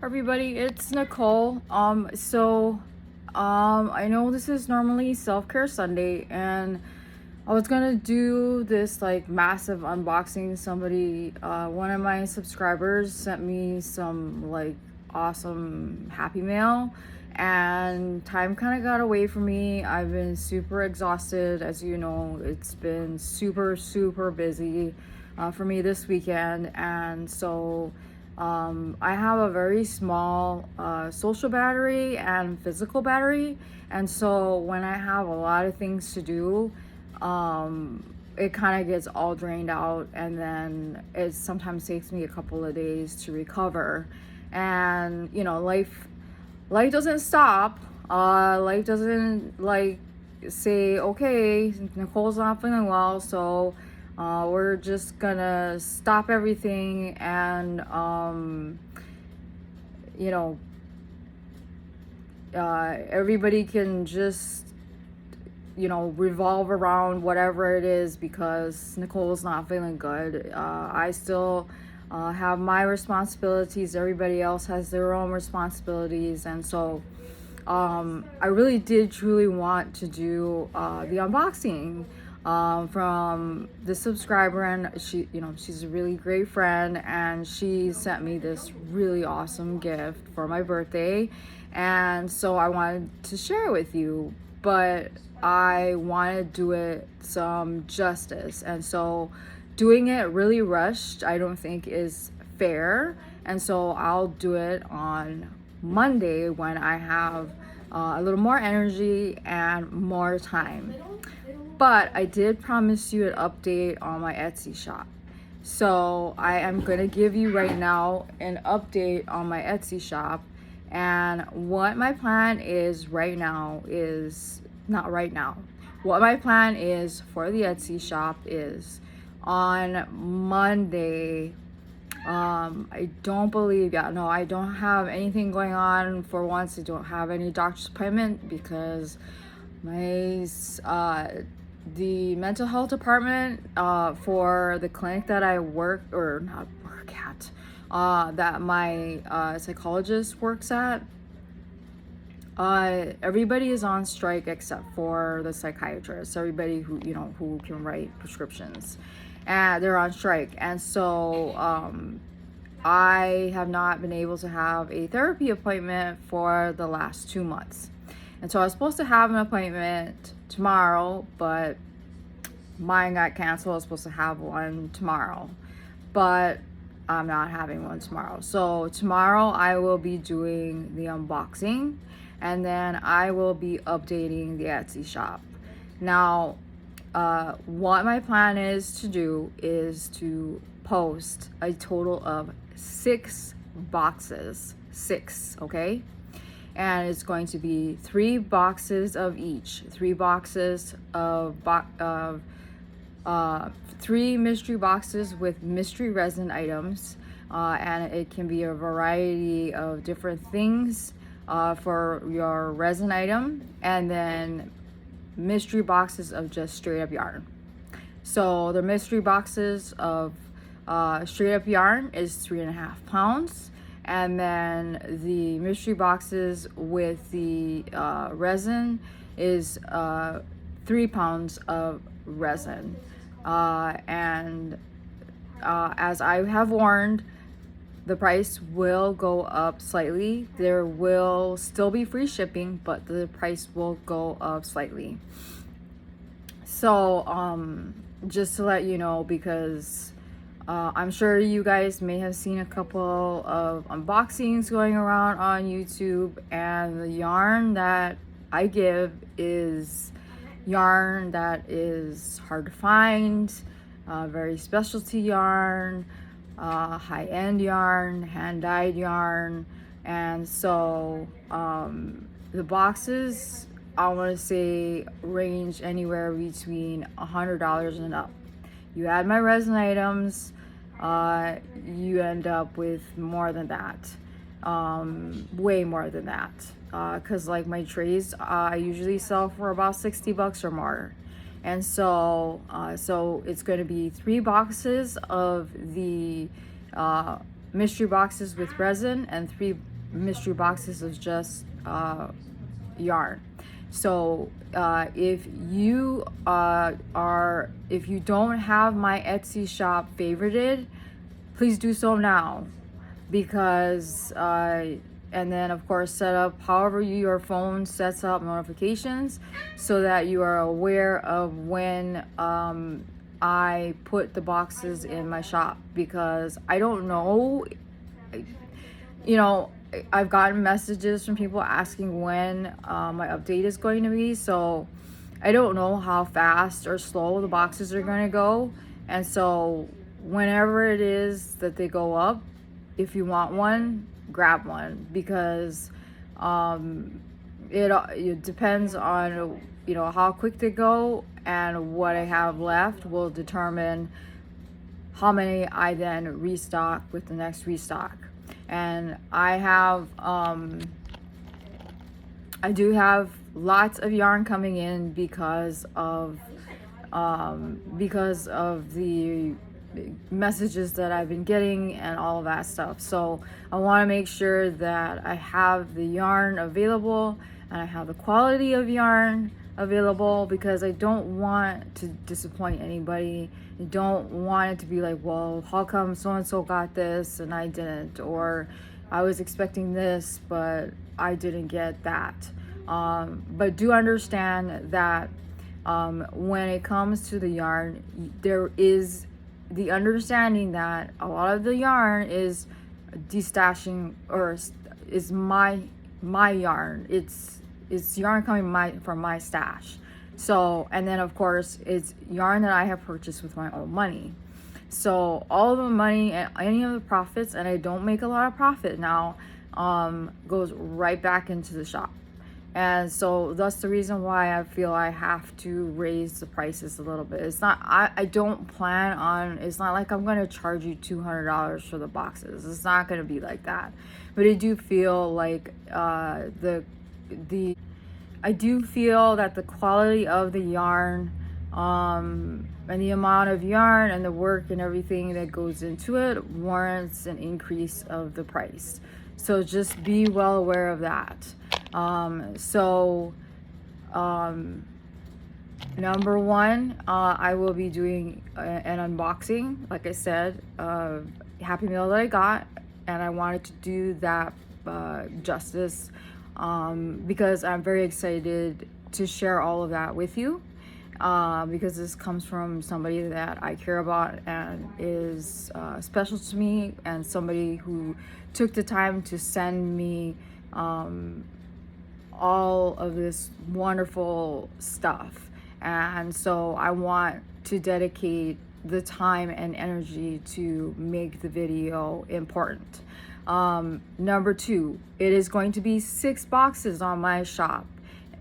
Everybody, it's Nicole. I know this is normally self-care Sunday, and I was gonna do this like massive unboxing. One of my subscribers sent me some like awesome happy mail, and time kind of got away from me. I've been super exhausted. As you know, it's been super busy for me this weekend, and I have a very small social battery and physical battery, and so when I have a lot of things to do, it kind of gets all drained out, and then it sometimes takes me a couple of days to recover. And you know, life doesn't stop. Life doesn't like say, okay, Nicole's not feeling well, so we're just gonna stop everything and you know everybody can just revolve around whatever it is because Nicole's not feeling good. I still have my responsibilities. Everybody else has their own responsibilities, and so I really did truly want to do the unboxing from the subscriber, and she's a really great friend, and she sent me this really awesome gift for my birthday, and so I wanted to share it with you, but I want to do it some justice, and so doing it really rushed I don't think is fair, and so I'll do it on Monday when I have a little more energy and more time. But I did promise you an update on my Etsy shop. So I am going to give you right now an update on my Etsy shop. And what my plan is right now is, not right now, what my plan is for the Etsy shop is on Monday. I don't have anything going on for once. I don't have any doctor's appointment because the mental health department for the clinic that I that my psychologist works at, everybody is on strike except for the psychiatrist. Everybody who can write prescriptions, and they're on strike, and so I have not been able to have a therapy appointment for the last 2 months. And so I was supposed to have an appointment tomorrow, but mine got canceled. I was supposed to have one tomorrow, but I'm not having one tomorrow. So tomorrow I will be doing the unboxing, and then I will be updating the Etsy shop. Now, what my plan is to do is to post a total of 6 boxes. 6, okay? And it's going to be 3 boxes of each. 3 boxes of 3 mystery boxes with mystery resin items, and it can be a variety of different things for your resin item, and then mystery boxes of just straight up yarn. So the mystery boxes of straight up yarn is 3.5 pounds. And then the mystery boxes with the resin is 3 pounds of resin. And as I have warned, the price will go up slightly. There will still be free shipping, but the price will go up slightly. So just to let you know, because I'm sure you guys may have seen a couple of unboxings going around on YouTube, and the yarn that I give is yarn that is hard to find, very specialty yarn, high-end yarn, hand-dyed yarn, and so the boxes, I want to say, range anywhere between $100 and up. You add my resin items, you end up with more than that, way more than that, because like my trays I usually sell for about $60 or more. And so it's going to be 3 boxes of the mystery boxes with resin, and 3 mystery boxes of just yarn. So if you if you don't have my Etsy shop favorited, please do so now, because and then of course set up however your phone sets up notifications so that you are aware of when I put the boxes in my shop, because I don't know, you know, I've gotten messages from people asking when my update is going to be, so I don't know how fast or slow the boxes are going to go. And so whenever it is that they go up, if you want one, grab one, because it depends on, you know, how quick they go, and what I have left will determine how many I then restock with the next restock. And I do have lots of yarn coming in because of the messages that I've been getting and all of that stuff. So I want to make sure that I have the yarn available and I have the quality of yarn available, because I don't want to disappoint anybody. I don't want it to be like, well, how come so and so got this and I didn't, or I was expecting this but I didn't get that. But do understand that when it comes to the yarn, there is the understanding that a lot of the yarn is destashing, or is my yarn. It's yarn coming from my stash. So, and then of course it's yarn that I have purchased with my own money. So all the money and any of the profits, and I don't make a lot of profit now, goes right back into the shop. And so that's the reason why I feel I have to raise the prices a little bit. It's not, I don't plan on, it's not like I'm going to charge you $200 for the boxes. It's not going to be like that. But I do feel like I do feel that the quality of the yarn and the amount of yarn and the work and everything that goes into it warrants an increase of the price. So just be well aware of that. Number one, I will be doing an unboxing, like I said, Happy Meal that I got, and I wanted to do that justice, because I'm very excited to share all of that with you, because this comes from somebody that I care about and is special to me, and somebody who took the time to send me all of this wonderful stuff. And so I want to dedicate the time and energy to make the video important. Number two, it is going to be 6 boxes on my shop,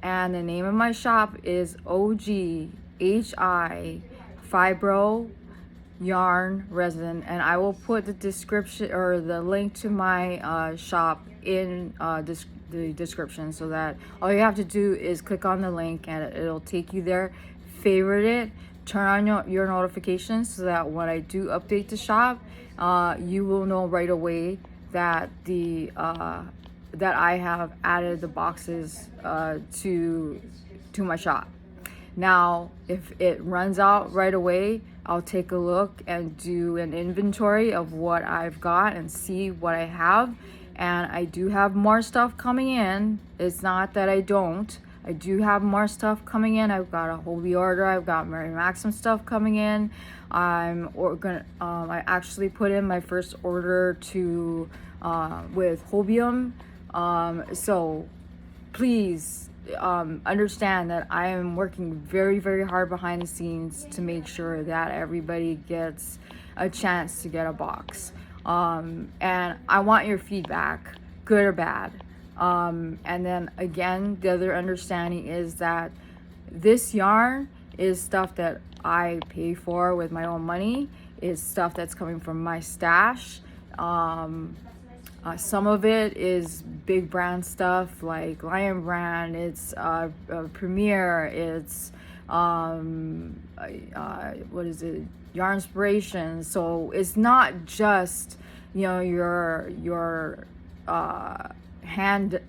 and the name of my shop is OGHIfibroyarnresin, and I will put the description or the link to my shop in the description, so that all you have to do is click on the link and it'll take you there. Favorite it, turn on your notifications, so that when I do update the shop, you will know right away that that I have added the boxes to my shop. Now, if it runs out right away, I'll take a look and do an inventory of what I've got and see what I have. And I do have more stuff coming in. It's not that I don't. I do have more stuff coming in. I've got a Hobie order. I've got Mary Maxim stuff coming in. I actually put in my first order to with Hobium. So please understand that I am working very, very hard behind the scenes to make sure that everybody gets a chance to get a box. And I want your feedback, good or bad. And then again, the other understanding is that this yarn is stuff that I pay for with my own money. It's stuff that's coming from my stash. Some of it is big brand stuff like Lion Brand, it's Premier, it's what is it, Yarn Inspiration. So it's not just, you know, your hand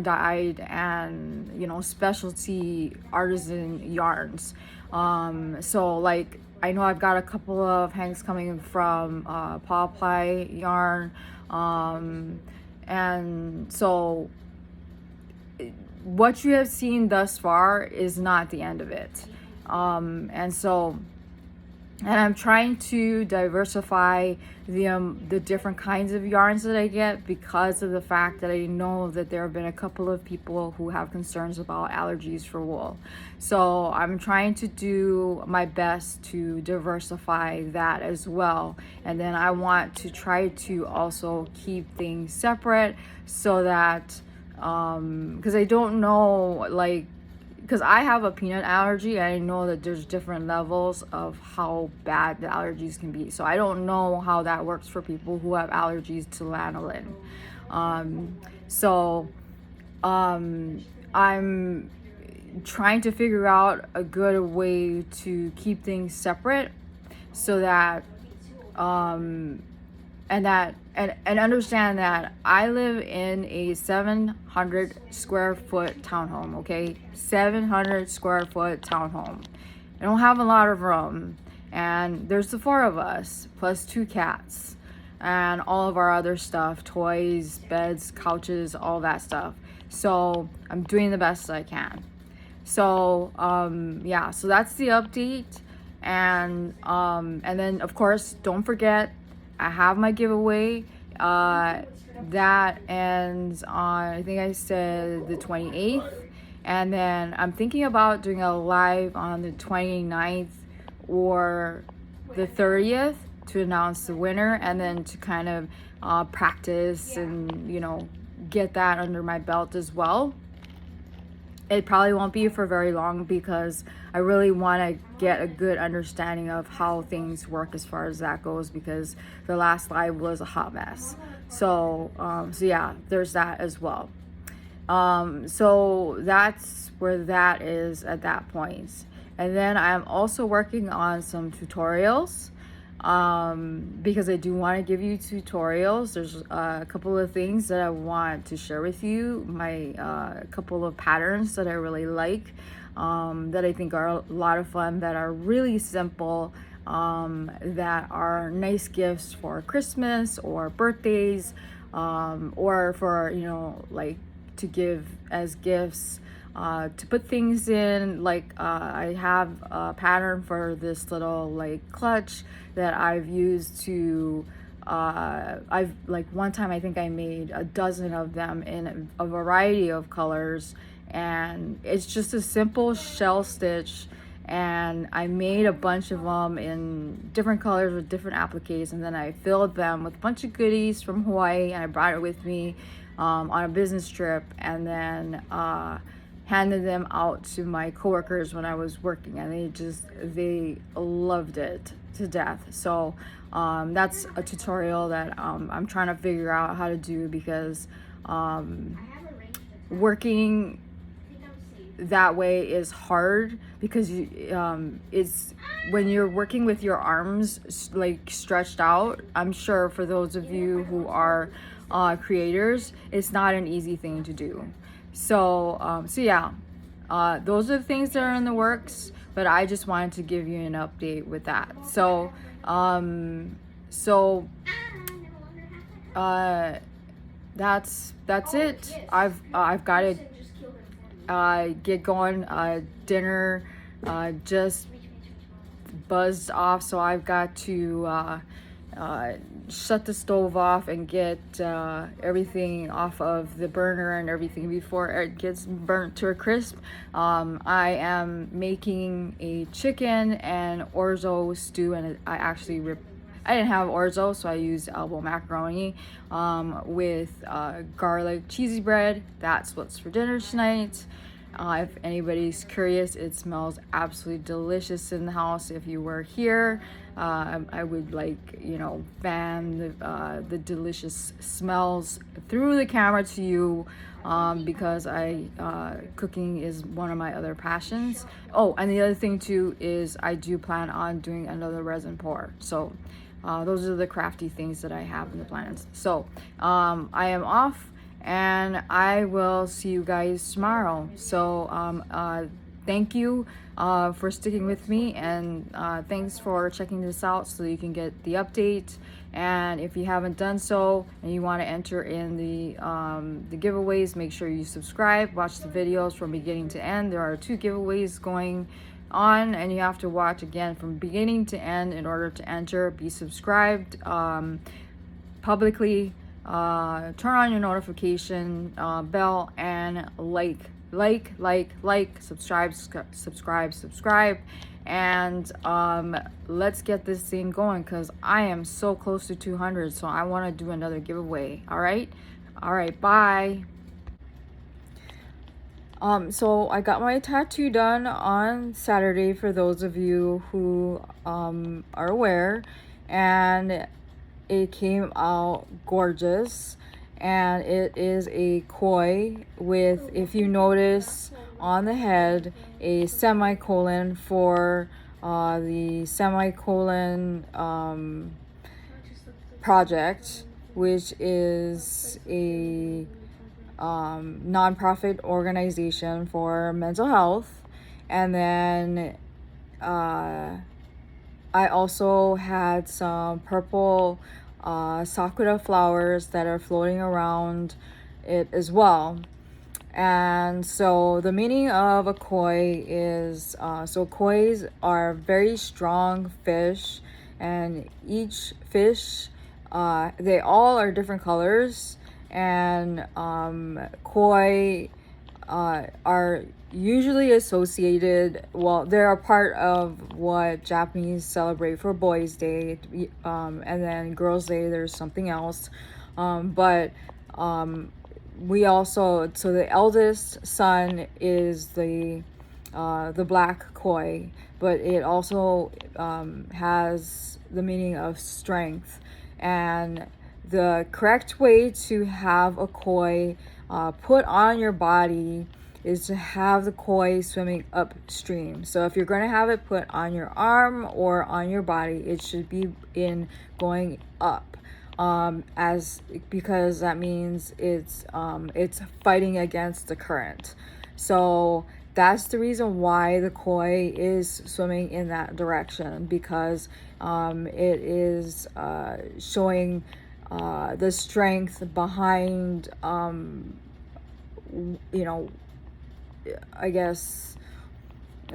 dyed and, you know, specialty artisan yarns. So like I know I've got a couple of hangs coming from Paw Ply yarn, and so what you have seen thus far is not the end of it. And I'm trying to diversify the different kinds of yarns that I get, because of the fact that I know that there have been a couple of people who have concerns about allergies for wool. So I'm trying to do my best to diversify that as well. And then I want to try to also keep things separate, so that because I don't know, like, because I have a peanut allergy, and I know that there's different levels of how bad the allergies can be. So I don't know how that works for people who have allergies to lanolin. I'm trying to figure out a good way to keep things separate, so that and understand that I live in a 700 square foot townhome, okay? 700 square foot townhome. I don't have a lot of room, and there's the 4 of us plus 2 cats and all of our other stuff, toys, beds, couches, all that stuff. So I'm doing the best I can. So yeah, so that's the update. And then of course, don't forget, I have my giveaway. That ends on, I think I said the 28th. And then I'm thinking about doing a live on the 29th or the 30th to announce the winner, and then to kind of practice and, you know, get that under my belt as well. It probably won't be for very long, because I really want to get a good understanding of how things work as far as that goes, because the last live was a hot mess. So yeah, there's that as well. So that's where that is at that point. And then I'm also working on some tutorials, because I do want to give you tutorials. There's a couple of things that I want to share with you, my couple of patterns that I really like, that I think are a lot of fun, that are really simple, that are nice gifts for Christmas or birthdays, or for, you know, like to give as gifts, to put things in. Like I have a pattern for this little like clutch that I've used to I've, like, one time I think I made a dozen of them in a variety of colors, and it's just a simple shell stitch, and I made a bunch of them in different colors with different appliques, and then I filled them with a bunch of goodies from Hawaii, and I brought it with me on a business trip, and then handed them out to my coworkers when I was working, and they loved it to death. So that's a tutorial that I'm trying to figure out how to do, because working that way is hard, because it's when you're working with your arms like stretched out. I'm sure for those of you who are creators, it's not an easy thing to do. So yeah, those are the things that are in the works, but I just wanted to give you an update with that. So that's it. I've got to get going. Dinner just buzzed off, so I've got to shut the stove off and get everything off of the burner and everything before it gets burnt to a crisp. I am making a chicken and orzo stew, and I didn't have orzo, so I used elbow macaroni with garlic cheesy bread. That's what's for dinner tonight. If anybody's curious, it smells absolutely delicious in the house. If you were here, I would, like, you know, fan the delicious smells through the camera to you, because cooking is one of my other passions. Oh, and the other thing too is I do plan on doing another resin pour. So those are the crafty things that I have in the plans. So I am off, and I will see you guys tomorrow. So thank you for sticking with me, and thanks for checking this out so you can get the update. And if you haven't done so and you want to enter in the giveaways, make sure you subscribe, watch the videos from beginning to end. There are 2 giveaways going on, and you have to watch again from beginning to end in order to enter. Be subscribed publicly, turn on your notification bell, and subscribe, and let's get this thing going, because I am so close to 200, so I want to do another giveaway. All right, bye. So I got my tattoo done on Saturday, for those of you who are aware, and it came out gorgeous. And it is a koi with, if you notice on the head, a semicolon for the semicolon project, which is a nonprofit organization for mental health. And then I also had some purple sakura flowers that are floating around it as well. And so the meaning of a koi is, so kois are very strong fish, and each fish, they all are different colors. And koi are usually associated, well, they're a part of what Japanese celebrate for Boys' Day, and then Girls' Day there's something else, but we also, so the eldest son is the black koi, but it also has the meaning of strength. And the correct way to have a koi put on your body is to have the koi swimming upstream. So if you're going to have it put on your arm or on your body, it should be in going up, because that means it's fighting against the current. So that's the reason why the koi is swimming in that direction, because it is showing the strength behind, I guess,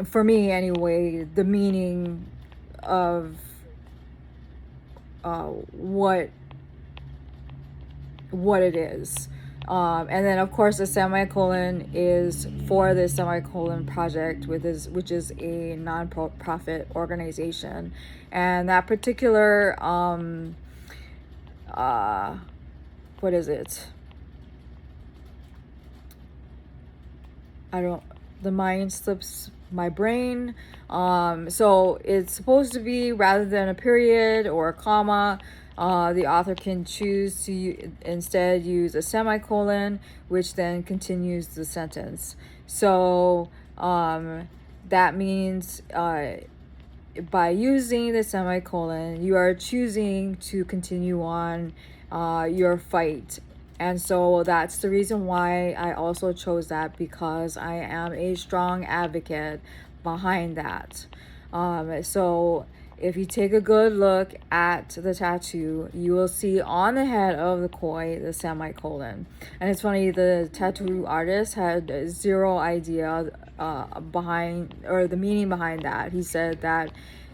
for me anyway, the meaning of what it is. And then of course the semicolon is for the semicolon project, which is a non-profit organization. And that particular what is it? The mind slips my brain. So it's supposed to be, rather than a period or a comma, the author can choose to instead use a semicolon, which then continues the sentence. So that means by using the semicolon, you are choosing to continue on your fight. And so that's the reason why I also chose that, because I am a strong advocate behind that. So if you take a good look at the tattoo, you will see on the head of the koi the semicolon. And it's funny, the tattoo artist had zero idea behind, or the meaning behind that. He said that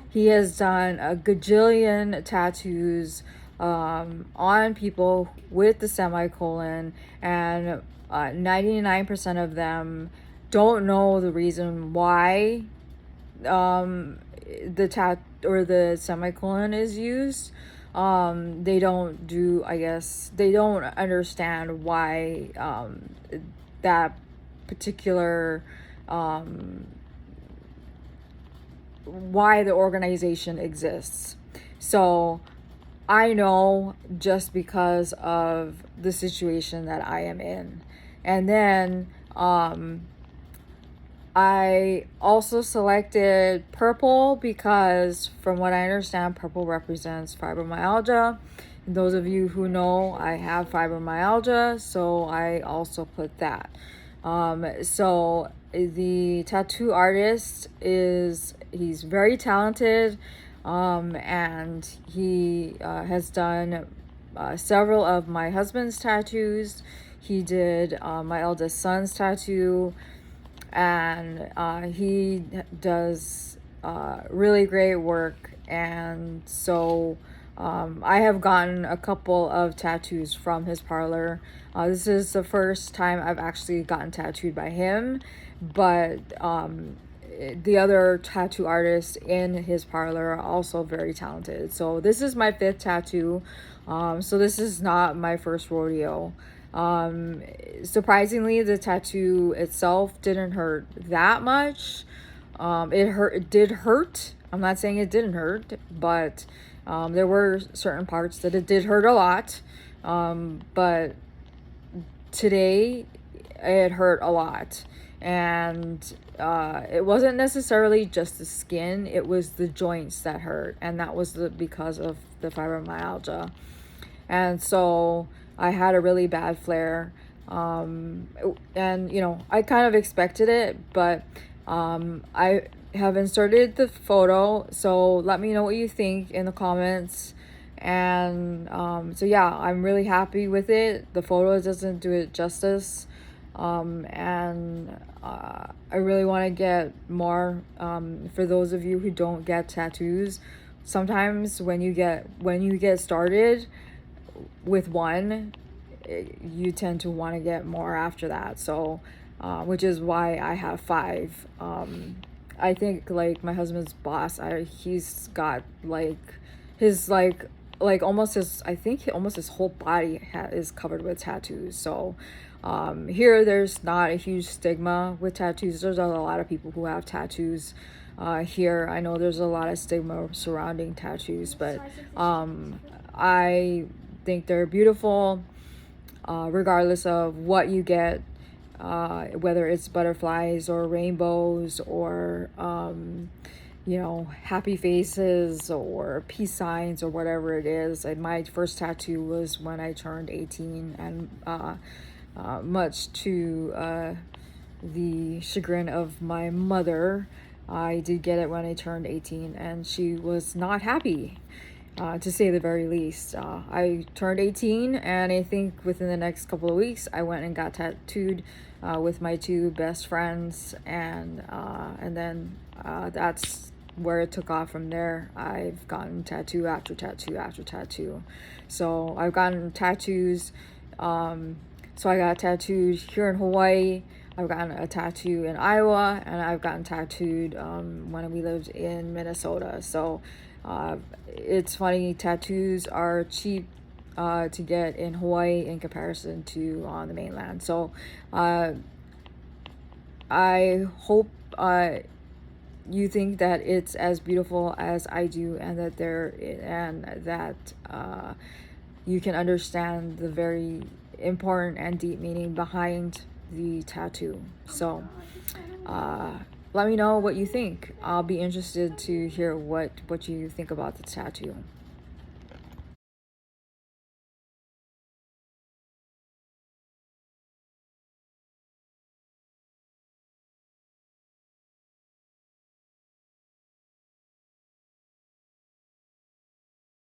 he has done a gajillion tattoos on people with the semicolon, and 99% of them don't know the reason why the semicolon is used. They don't understand why that particular why the organization exists. So I know, just because of the situation that I am in. And then I I also selected purple because from what I understand, purple represents fibromyalgia. And those of you who know, I have fibromyalgia, so I also put that. So the tattoo artist he's very talented, and he has done several of my husband's tattoos. He did my eldest son's tattoo, and he does really great work. And so I have gotten a couple of tattoos from his parlor. This is the first time I've actually gotten tattooed by him, but the other tattoo artists in his parlor are also very talented. So this is my 5th tattoo. So this is not my first rodeo. Surprisingly, the tattoo itself didn't hurt that much. It did hurt. I'm not saying it didn't hurt, but there were certain parts that it did hurt a lot. But today it hurt a lot. And it wasn't necessarily just the skin, it was the joints that hurt, and that was because of the fibromyalgia. And so I had a really bad flare, and I kind of expected it, but I have inserted the photo, so let me know what you think in the comments. And so yeah, I'm really happy with it. The photo doesn't do it justice, and I really want to get more. For those of you who don't get tattoos, sometimes when you get started with one, you tend to want to get more after that. So which is why I have 5. I think like my husband's boss, he's got almost his, I think almost his whole body is covered with tattoos. So here there's not a huge stigma with tattoos. There's a lot of people who have tattoos. Here I know there's a lot of stigma surrounding tattoos, but I think they're beautiful, regardless of what you get, whether it's butterflies or rainbows or happy faces or peace signs or whatever it is. And my first tattoo was when I turned 18, and much to the chagrin of my mother, I did get it when I turned 18, and she was not happy, to say the very least. I turned 18, and I think within the next couple of weeks, I went and got tattooed with my 2 best friends, and then that's where it took off from there. I've gotten tattoo after tattoo after tattoo. So I've gotten tattoos. So I got tattooed here in Hawaii. I've gotten a tattoo in Iowa, and I've gotten tattooed when we lived in Minnesota. So it's funny, tattoos are cheap to get in Hawaii in comparison to on the mainland. So I hope you think that it's as beautiful as I do, and that you can understand the very important and deep meaning behind the tattoo. So let me know what you think. I'll be interested to hear what you think about the tattoo.